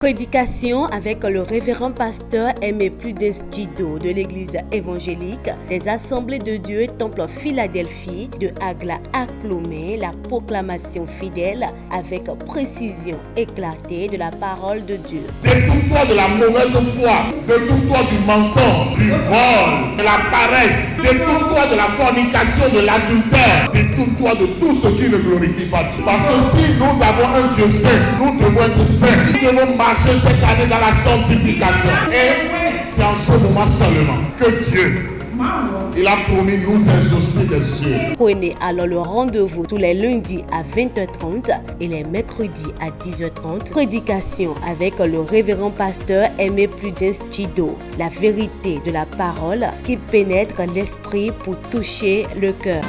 Prédication avec le révérend pasteur Aimé Prudence Djido de l'église évangélique des Assemblées de Dieu Temple Philadelphie de Agla à Clomé, la proclamation fidèle avec précision éclatée de la parole de Dieu. Détourne-toi de la mauvaise foi, détourne-toi du mensonge, du vol, de la paresse, détourne-toi de la fornication, de l'adultère, détourne-toi de tout ce qui ne glorifie pas Dieu. Parce que si nous avons un Dieu saint, nous devons être saints, nous devons marcher cette année dans la sanctification. Et c'est en ce moment seulement que Dieu, il a promis nous exaucer des cieux. Prenez alors le rendez-vous tous les lundis à 20h30 et les mercredis à 10h30. Prédication avec le révérend pasteur Aimé Prudence Djido. La vérité de la parole qui pénètre l'esprit pour toucher le cœur.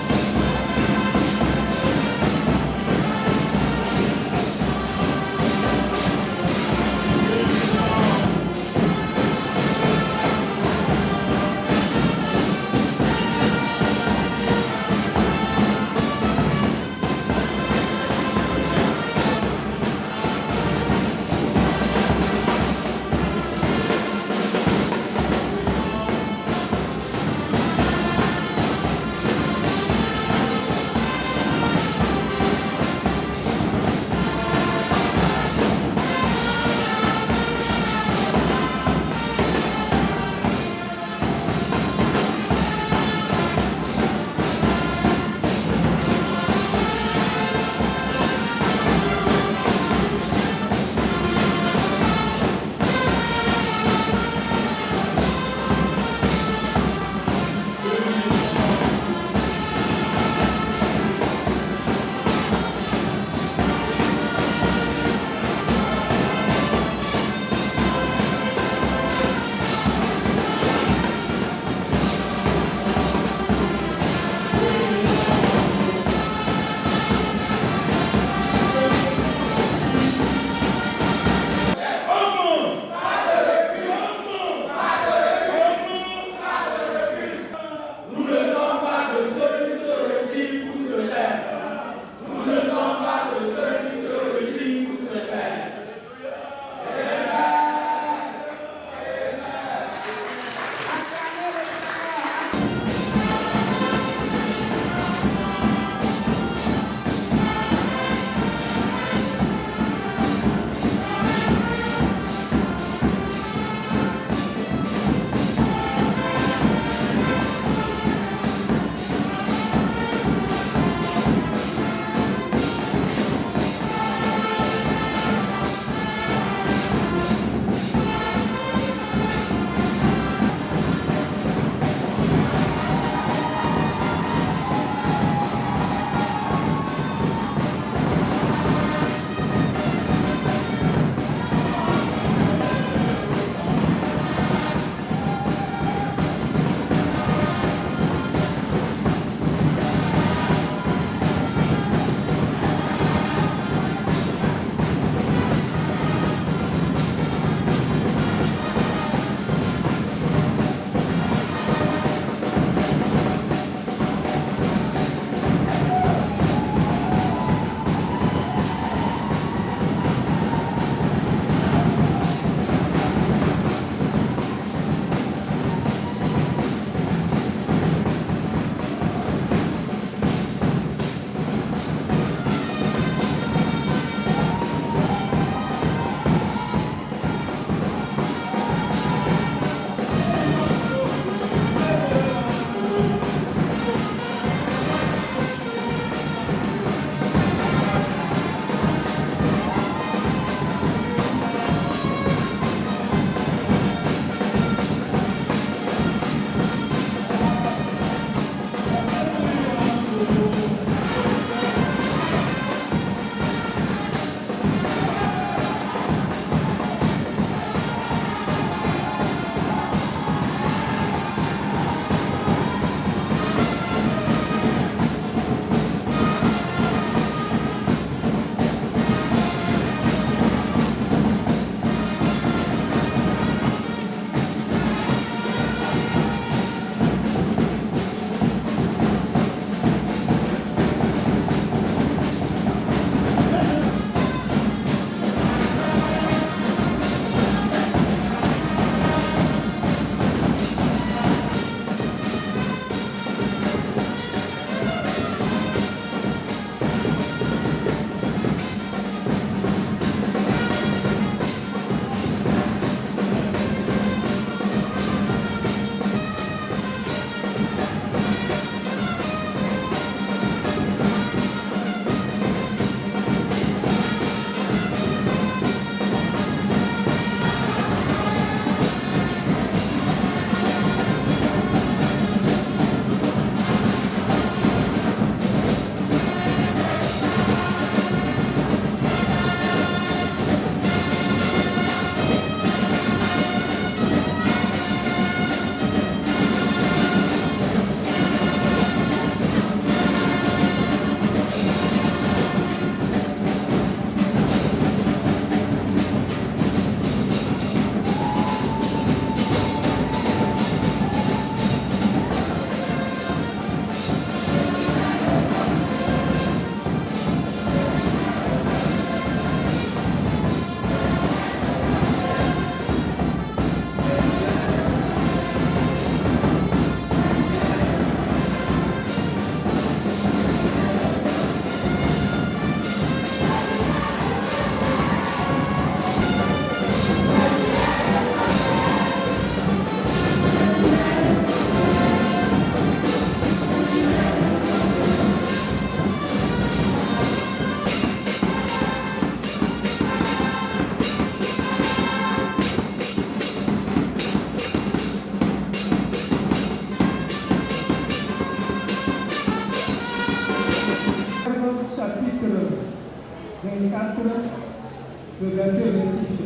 verset 26.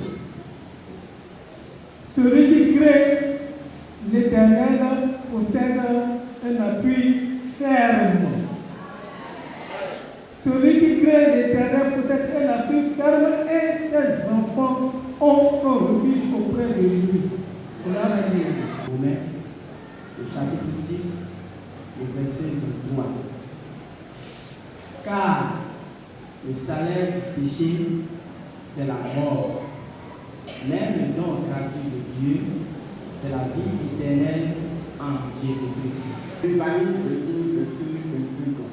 Celui qui crée l'Éternel possède un appui ferme. Celui qui crée l'Éternel possède un appui ferme et ses enfants ont un refuge auprès de lui. Voilà la ligne. Romains, le chapitre 6, le verset 3. Car le salaire du péché, c'est la mort. Mais le don gratuit de Dieu, c'est la vie éternelle en Jésus-Christ. Ésaïe 13, verset 25.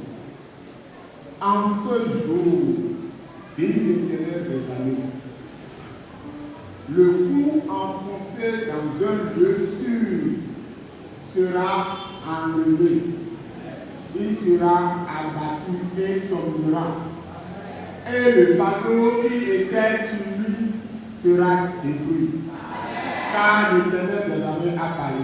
En ce jour, dit l'Éternel des armées, le cou enfoncé dans un lieu sûr sera enlevé. Il sera abattu et tombera. Et le bateau qui était sur lui sera détruit. Car l'Éternel des armées a parlé.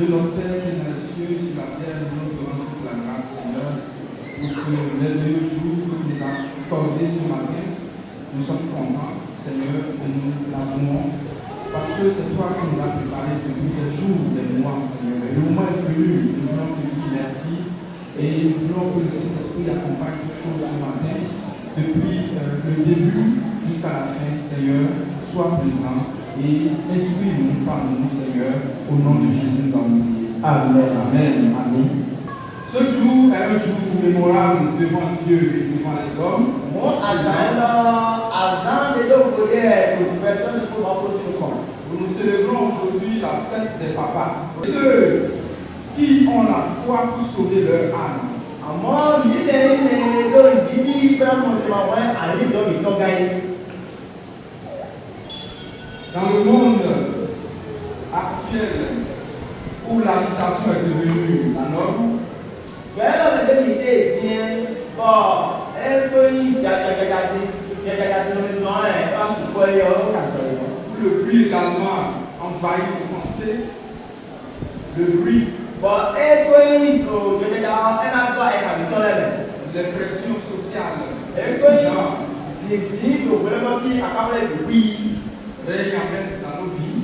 Dieu notre Père qui est dans les cieux, sur la terre, nous te rendons toute la grâce, Seigneur, pour ce merveilleux jour que tu nous as accordé ce matin. Nous sommes contents, Seigneur, que nous l'avons, parce que c'est toi qui nous as préparé depuis des jours, des mois, Seigneur. Et le moment est venu, nous voulons te dire merci, et nous voulons que le Saint-Esprit accompagne toutes choses ce matin, depuis le début jusqu'à la fin, Seigneur, sois présent. Et instruis-nous, parle-nous, Seigneur, au nom de Jésus dans nos vies. Amen, amen, amen. Ce jour est un jour mémorable devant Dieu et devant les hommes. Nous célébrons aujourd'hui la fête des papas. Ceux qui ont la foi pour sauver leur âme. Dans le monde actuel où l'agitation est devenue la norme, où le bruit également envahit les pensées, le bruit, les pressions sociales, règne en fait dans nos vies.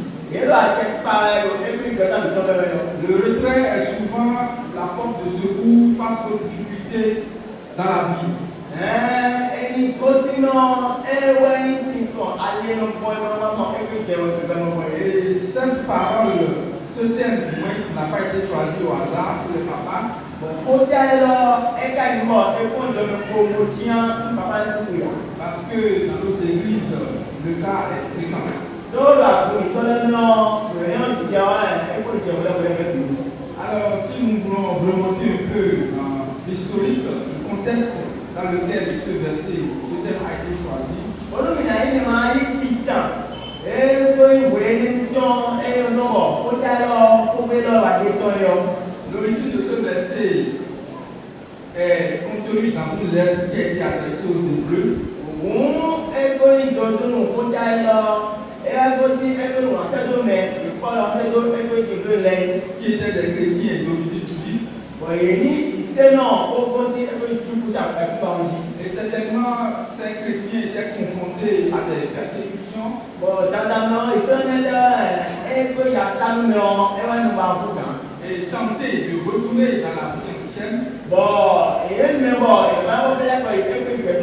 Le retrait est souvent la porte de secours face aux difficultés dans la vie. Et cette parole, ce thème du moins, n'a pas été choisi au hasard pour les papas. Parce que dans nos églises, le cas est fréquent. Alors, si nous voulons remonter un peu l'historique, le contexte dans lequel ce verset, ce thème a été choisi, l'origine de ce verset est contenue dans une lettre qui a été adressée aux Hébreux. Qui étaient des chrétiens d'origine juive. Et certainement, ces chrétiens étaient confrontés à des persécutions. Et tentés de retourner dans la vie ancienne.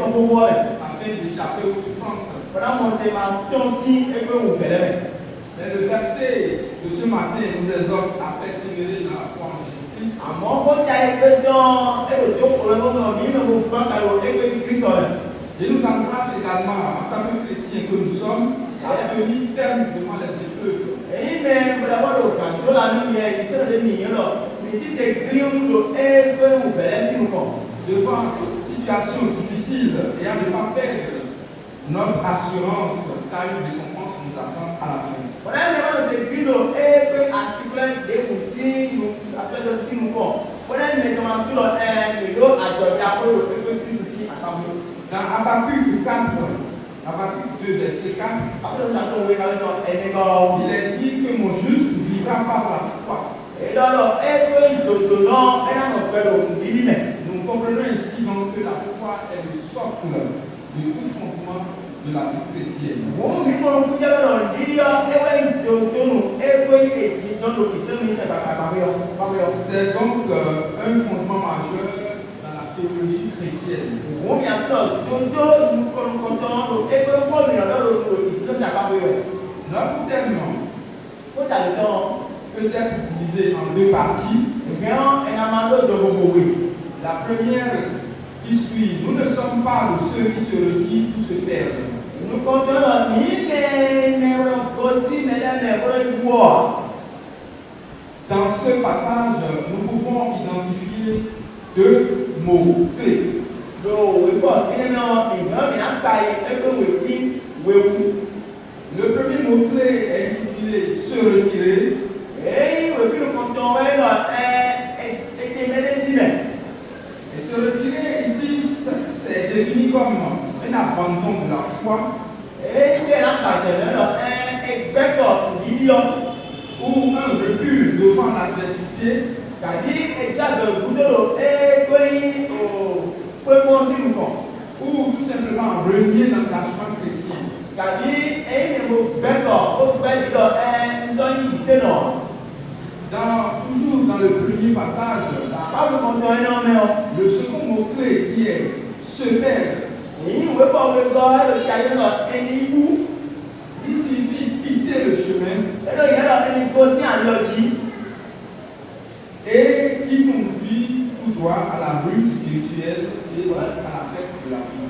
afin d'échapper aux souffrances. Mais le verset de ce matin nous exhorte à persévérer dans la foi en Jésus-Christ. Et nous encourage également, en tant que chrétiens que nous sommes, à tenir ferme devant les épreuves. Devant une situation difficile et à ne pas perdre notre assurance, car une récompense nous attend à la fin. Dans Habakkuk 4, Habakkuk 2, verset 4, il est dit que mon juste vivra par la foi. Nous comprenons ici donc que la foi est le socle de tout fondement de la vie chrétienne. C'est donc un fondement majeur dans la théologie chrétienne. Notre terme peut être utilisé en deux parties. La première qui suit, nous ne sommes pas de ceux qui se retirent ou se perdent. Dans ce passage, nous pouvons identifier deux mots clés. Le premier mot-clé est intitulé se retirer. Et se retirer ici, c'est défini comme un abandon de la foi ou un recul devant l'adversité ou tout simplement renier l'engagement chrétien. Toujours dans le premier passage, le second mot-clé qui est se perdre, il signifie quitter le chemin et qui conduit tout droit à la rue spirituelle et à la fête de la vie.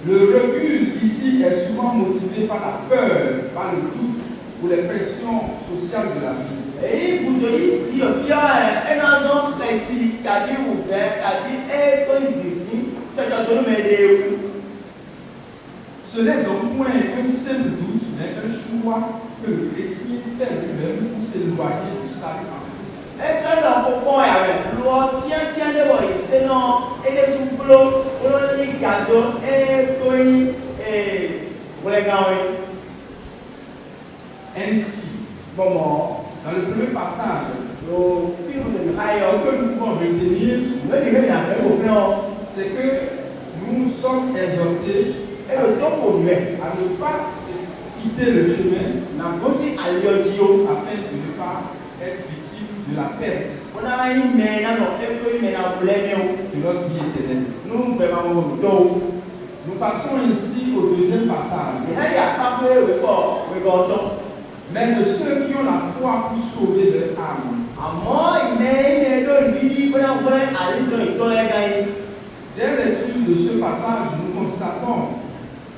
Le recul ici est souvent motivé par la peur, par le doute ou les pressions sociales de la vie. Ce n'est donc point un simple doute, mais un choix que le chrétien fait lui-même pour s'éloigner du salut en Christ. Ainsi, dans le premier passage, ce que nous pouvons retenir, c'est que nous sommes exhortés à ne pas quitter le chemin afin de ne pas être victime de la perte de notre vie éternelle. Nous passons ici au deuxième passage. Mais de ceux qui ont la foi pour sauver leur âme. Dès l'étude de ce passage, nous constatons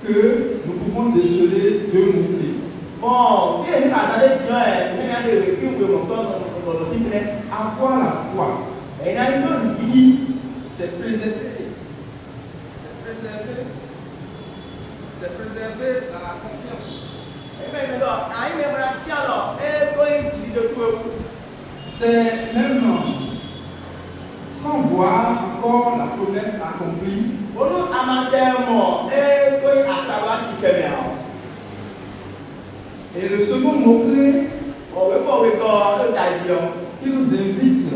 que nous pouvons déceler deux mots-clés. Avoir la foi, c'est préserver. C'est préserver dans la confiance. C'est même sans voir encore la promesse accomplie. Et le second mot-clé qui nous invite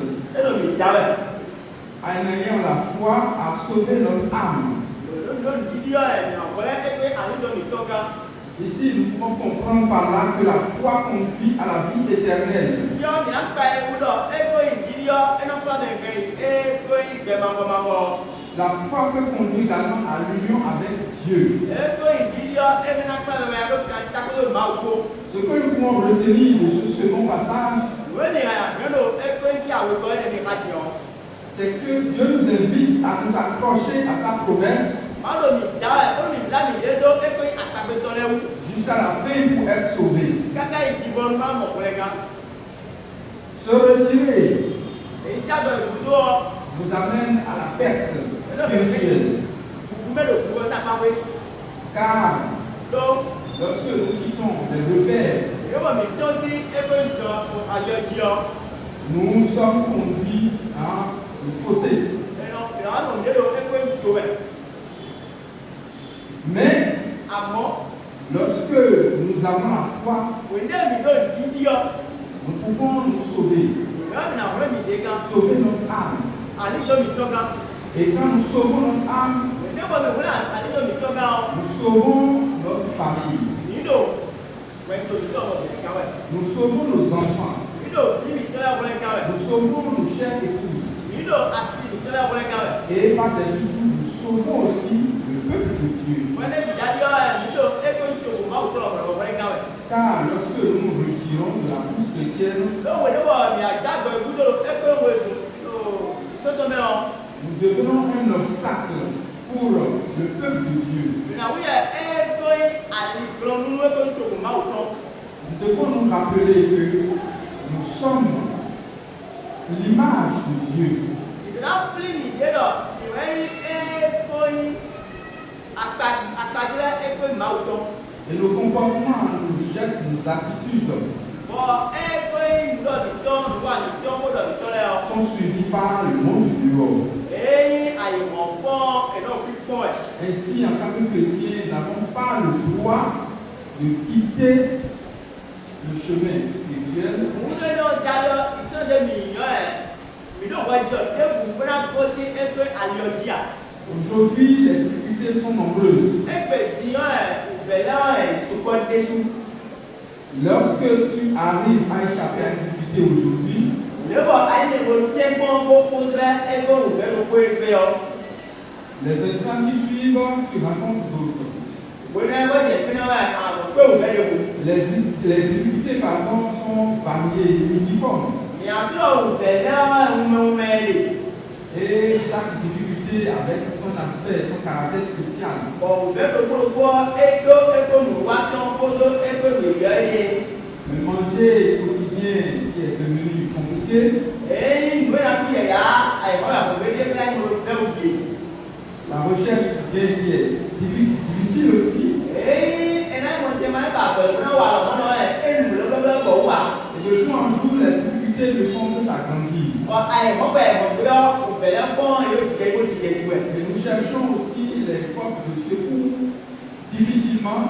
en ayant la foi à sauver notre âme. Ici, nous pouvons comprendre par là que la foi conduit à la vie éternelle. La foi peut conduire également à l'union avec Dieu. Ce que nous pouvons retenir de ce second passage, c'est que Dieu nous invite à nous accrocher à sa promesse jusqu'à la fin pour être sauvés. Se retirer vous amène à la perte spirituelle. Car lorsque nous quittons les repères, nous sommes conduits à le fossé. Mais lorsque nous avons la foi, nous pouvons nous sauver. Sauver notre âme. Et quand nous sauvons notre âme, nous sauvons notre famille. Nous sauvons nos enfants. Nous sauvons nos chers épouses. Et par-dessus tout, nous sauvons aussi le peuple de Dieu. Car lorsque nous nous retirons de la course chrétienne, nous devenons un obstacle pour le peuple de Dieu. Nous devons nous rappeler que nous sommes l'image de Dieu. Et nos comportements, nos gestes, nos attitudes sont suivis par le monde du dehors. Ainsi, en tant que chrétiens, nous n'avons pas le droit de quitter le chemin spirituel. Aujourd'hui, les difficultés sont nombreuses. Lorsque tu arrives à échapper à une difficulté aujourd'hui, les instants qui suivent, tu rencontres d'autres. Les difficultés sont variées, multiformes. Et chaque difficulté avec son aspect, son caractère spécial. Le manger quotidien qui est devenu compliqué. La recherche qui est difficile aussi. Et de jour en jour, les difficultés ne font que s'agrandir. Et nous cherchons aussi les forces de secours difficilement.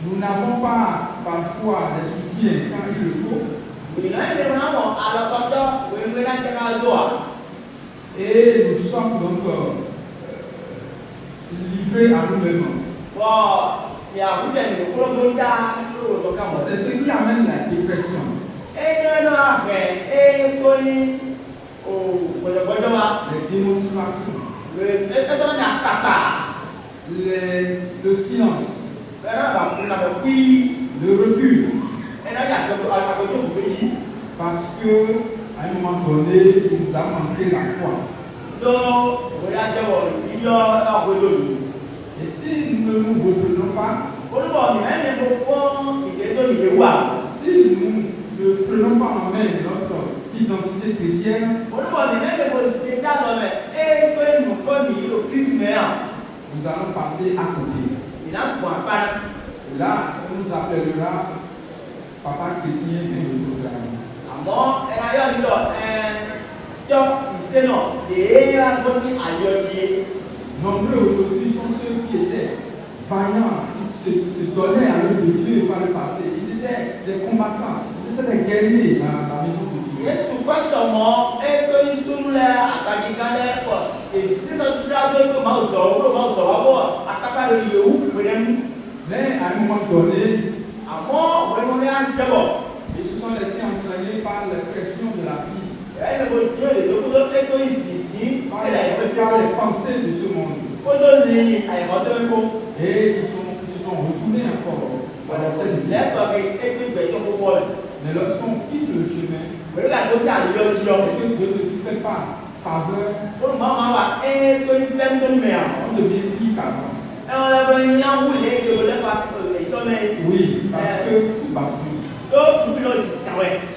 Nous n'avons pas parfois des soutiens quand il le faut. Et nous sommes donc livrés à nous-mêmes. C'est ce qui amène la dépression. Les démotivations. Le silence. Le recul. Parce que à un moment donné, nous avons manqué la foi. Et si nous ne nous reprenons pas, si nous ne prenons pas en main notre identité chrétienne, nous allons passer à côté. Et là, on nous appellera papa chrétien et le programme. Nombreux aujourd'hui sont ceux qui étaient vaillants, qui se donnaient à l'œuvre de Dieu par le passé. Ils étaient des combattants, ils étaient des guerriers dans la maison de Dieu. Mais à un moment donné, Ils se sont laissés entraîner par la pression de la vie, par les pensées de ce monde. Et ils se sont retournés encore dans cette vie. Mais lorsqu'on quitte le chemin, et que Dieu ne fait pas faveur, on devient pire qu'avant. Oui, parce que tout bascule.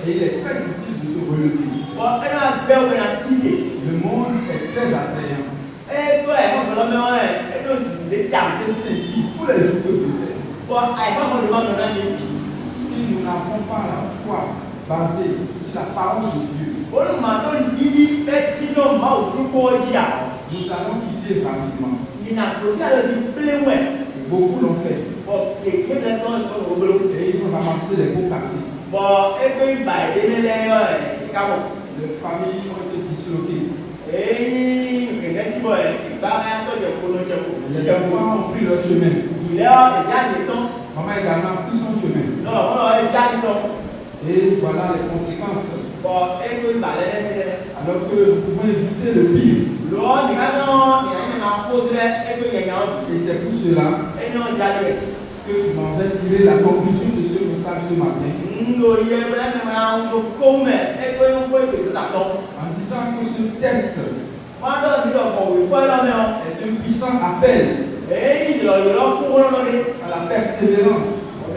Et il est très difficile de se relever. Le monde est très attrayant. Et c'est qui tous les jours que je fais. Si nous n'avons pas la foi basée sur la parole de Dieu, nous allons quitter rapidement. Beaucoup l'ont fait. Et ils ont ramassé les pots cassés. Les familles ont été disloquées. Les enfants ont pris leur chemin. Maman également a pris son chemin. Et voilà les conséquences. Alors que nous pouvons éviter le pire. Et c'est pour cela que je m'en vais tirer la conclusion de ce message ce matin. En disant que ce test est un puissant appel à la persévérance,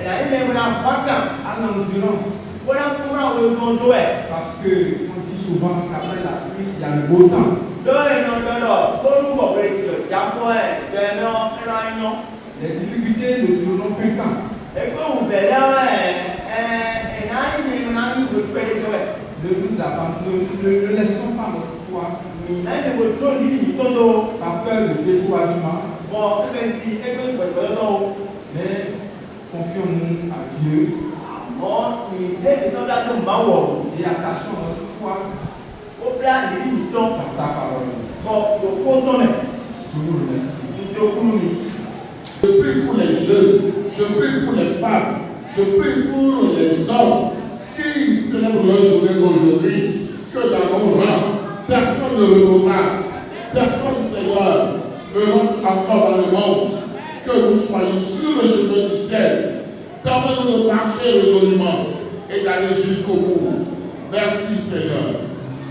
à l'endurance. Parce que on dit souvent qu'après la pluie, il y a le beau temps. Les difficultés ne dureront qu'un temps. Ne laissons pas notre foi par peur de découragement. Mais confions-nous à Dieu et attachons notre foi à sa parole. Je vous remercie. Je prie pour les jeunes, je prie pour les femmes, je prie pour les hommes qui célèbrent leur journée aujourd'hui, que dans nos rangs, personne ne retrograde, personne, Seigneur, ne rentre encore dans le monde, que nous soyons sur le chemin du ciel. Permets-nous de marcher résolument et d'aller jusqu'au bout. Merci, Seigneur,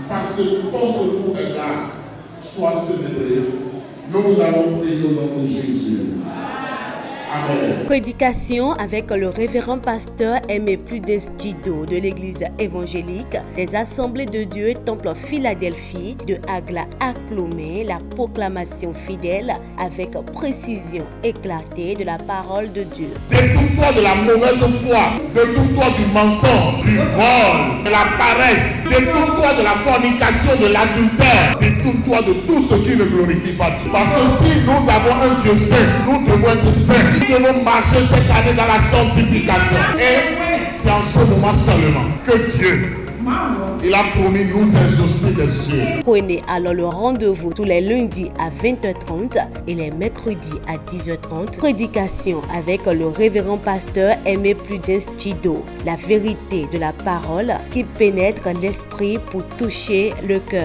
parce que ton secours est là. Sois célébré. Nous allons prier au nom de Jésus. Amen. Prédication avec le révérend pasteur Aimé Prudence Djido de l'église évangélique des Assemblées de Dieu Temple Philadelphie de Agla à Clomé, la proclamation fidèle avec précision éclatée de la parole de Dieu. Détourne-toi de la mauvaise foi, détourne-toi du mensonge, du vol, de la paresse, détourne-toi de la fornication, de l'adultère, détourne-toi de tout ce qui ne glorifie pas Dieu. Parce que si nous avons un Dieu saint, nous devons être saints. Nous devons marcher cette année dans la sanctification. Et c'est en ce moment seulement que Dieu, il a promis nous exaucer des cieux. Prenez alors le rendez-vous tous les lundis à 20h30 et les mercredis à 10h30. Prédication avec le révérend pasteur Aimé Prudence Djido. La vérité de la parole qui pénètre l'esprit pour toucher le cœur.